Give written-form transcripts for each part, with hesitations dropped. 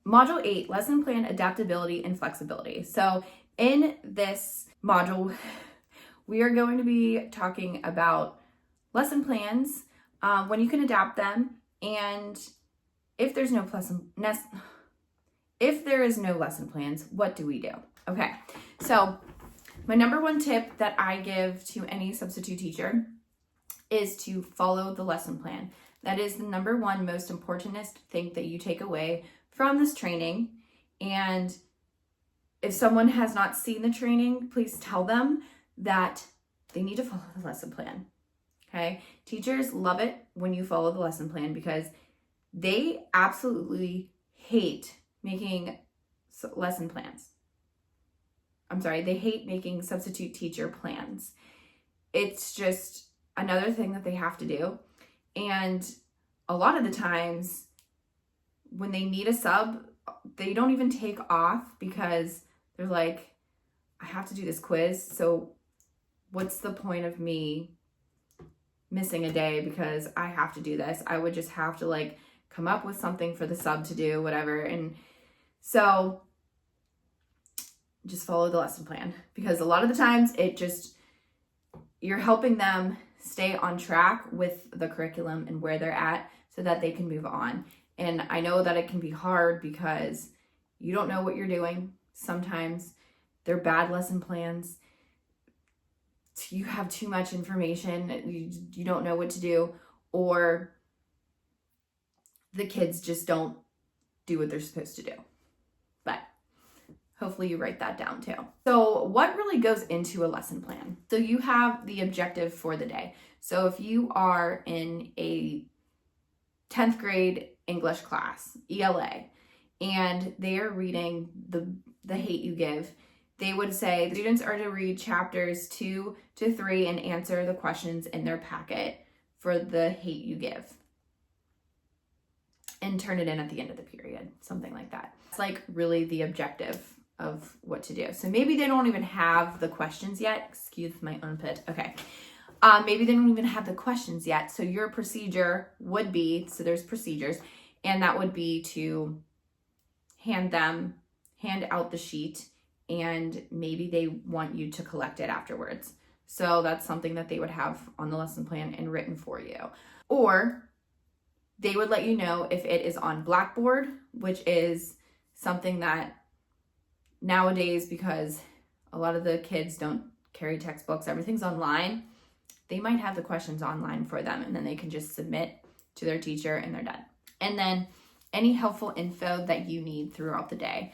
Module 8, lesson plan, adaptability, and flexibility. So in this module, we are going to be talking about lesson plans, when you can adapt them, and if there is no lesson plans, what do we do? Okay, so my number one tip that I give to any substitute teacher is to follow the lesson plan. That is the number one most importantest thing that you take away from this training. And if someone has not seen the training, please tell them that they need to follow the lesson plan. Okay? Teachers love it when you follow the lesson plan because they absolutely hate making lesson plans. They hate making substitute teacher plans. It's just another thing that they have to do. And a lot of the times when they need a sub, they don't even take off because they're like, I have to do this quiz. So what's the point of me missing a day because I have to do this? I would just have to come up with something for the sub to do, whatever. And so just follow the lesson plan because a lot of the times you're helping them stay on track with the curriculum and where they're at so that they can move on. And I know that it can be hard because you don't know what you're doing. Sometimes they're bad lesson plans. You have too much information. You don't know what to do, or the kids just don't do what they're supposed to do. But hopefully you write that down too. So what really goes into a lesson plan? So you have the objective for the day. So if you are in a 10th grade English class, ELA, and they are reading the Hate You Give, they would say the students are to read chapters 2 to 3 and answer the questions in their packet for the Hate You Give. And turn it in at the end of the period, something like that. It's really the objective of what to do. So maybe they don't even have the questions yet. Excuse my armpit. Okay. Maybe they don't even have the questions yet. So your procedure would be, so there's procedures, and that would be to hand out the sheet, and maybe they want you to collect it afterwards. So that's something that they would have on the lesson plan and written for you. Or they would let you know if it is on Blackboard, which is something that nowadays, because a lot of the kids don't carry textbooks, everything's online, they might have the questions online for them, and then they can just submit to their teacher and they're done. And then any helpful info that you need throughout the day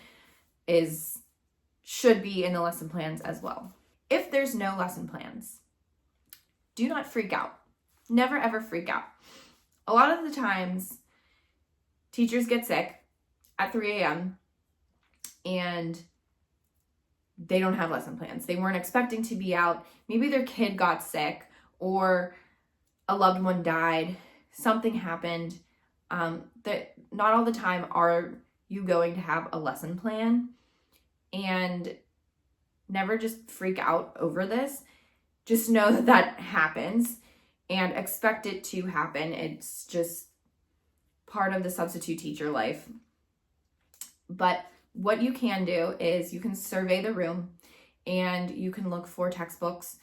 should be in the lesson plans as well. If there's no lesson plans, do not freak out. Never ever freak out. A lot of the times, teachers get sick at 3 a.m. and they don't have lesson plans. They weren't expecting to be out. Maybe their kid got sick or a loved one died. Something happened. That not all the time are you going to have a lesson plan. And never just freak out over this. Just know that that happens and expect it to happen. It's just part of the substitute teacher life. But what you can do is you can survey the room and you can look for textbooks,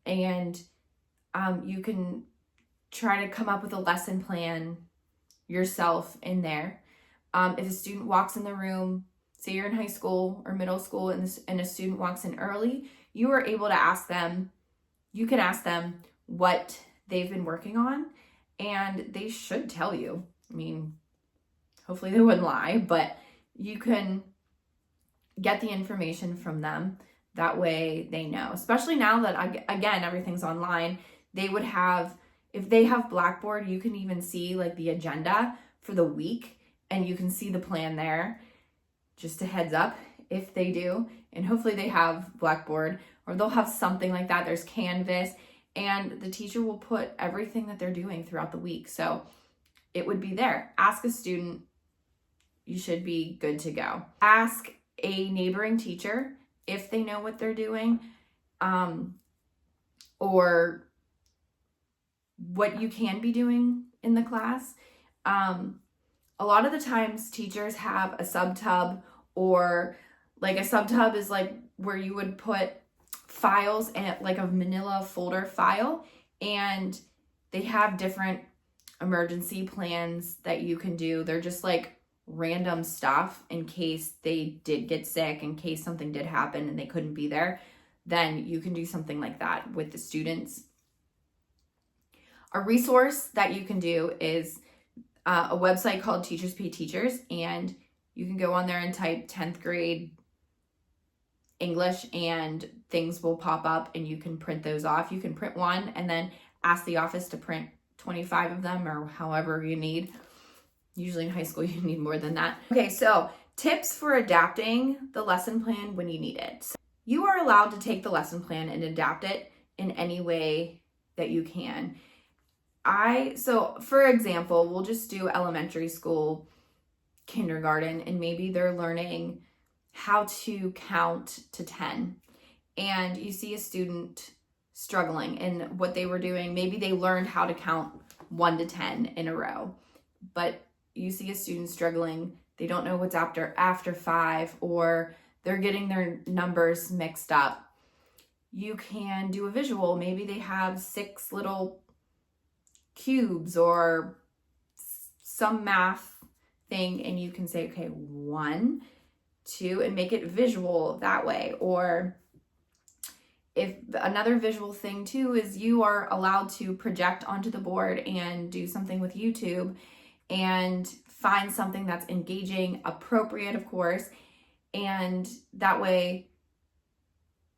and you can try to come up with a lesson plan yourself in there. If a student walks in the room, say you're in high school or middle school, and a student walks in early, you are able to ask them, you can ask them what they've been working on, and they should tell you. I mean, hopefully they wouldn't lie, but you can get the information from them. That way they know, especially now that, again, everything's online. They would have, if they have Blackboard, you can even see the agenda for the week, and you can see the plan there. Just a heads up if they do, and hopefully they have Blackboard, or they'll have something like that. There's Canvas, and the teacher will put everything that they're doing throughout the week. So it would be there. Ask a student, you should be good to go. Ask a neighboring teacher if they know what they're doing, or what you can be doing in the class. a lot of the times teachers have a subtub, or like a subtub is like where you would put files in like a manila folder file, and they have different emergency plans that you can do. They're just like random stuff in case they did get sick, in case something did happen and they couldn't be there. Then you can do something like that with the students. A resource that you can do is a website called Teachers Pay Teachers, and you can go on there and type 10th grade English and things will pop up and you can print those off. You can print one and then ask the office to print 25 of them or however you need. Usually in high school you need more than that. Okay, so tips for adapting the lesson plan when you need it. So you are allowed to take the lesson plan and adapt it in any way that you can. So for example, we'll just do elementary school, kindergarten, and maybe they're learning how to count to 10. And you see a student struggling, and what they were doing, maybe they learned how to count 1 to 10 in a row, but you see a student struggling, they don't know what's after 5, or they're getting their numbers mixed up. You can do a visual. Maybe they have 6 little cubes or some math thing, and you can say, okay, 1, 2, and make it visual that way. Or if another visual thing too is you are allowed to project onto the board and do something with YouTube and find something that's engaging, appropriate, of course, and that way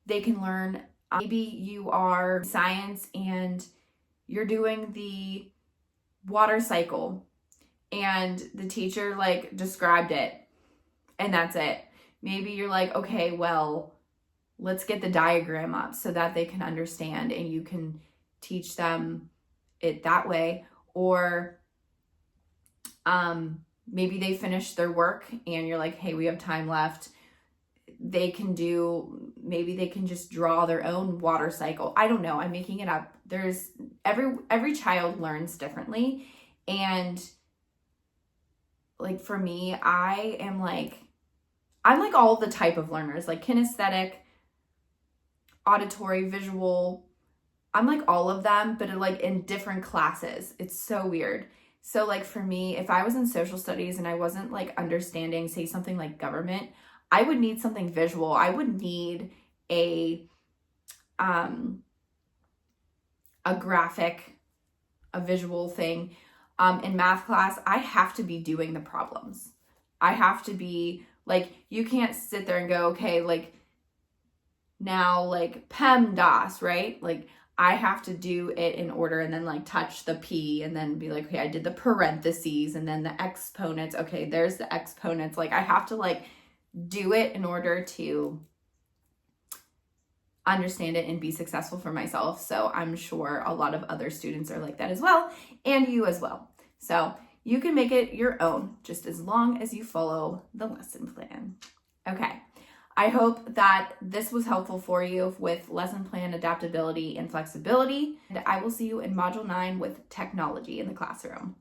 they can learn. Maybe you are science and you're doing the water cycle and the teacher like described it and that's it. Maybe you're like, okay, well, let's get the diagram up so that they can understand and you can teach them it that way. Or maybe they finished their work and you're like, hey, we have time left. Maybe they can just draw their own water cycle. I don't know. I'm making it up. There's every child learns differently. And like for me, I'm like all the type of learners, like kinesthetic, auditory, visual. I'm like all of them, but like in different classes. It's so weird. So like for me, if I was in social studies and I wasn't like understanding, say something like government, I would need something visual. I would need a graphic, a visual thing. In math class, I have to be doing the problems. I have to be like, you can't sit there and go, okay, like now like PEMDAS, right? Like I have to do it in order and then like touch the P and then be like, okay, I did the parentheses and then the exponents. Okay, there's the exponents. Like I have to like do it in order to understand it and be successful for myself. So I'm sure a lot of other students are like that as well, and you as well. So you can make it your own just as long as you follow the lesson plan. Okay, I hope that this was helpful for you with lesson plan adaptability and flexibility, and I will see you in Module 9 with technology in the classroom.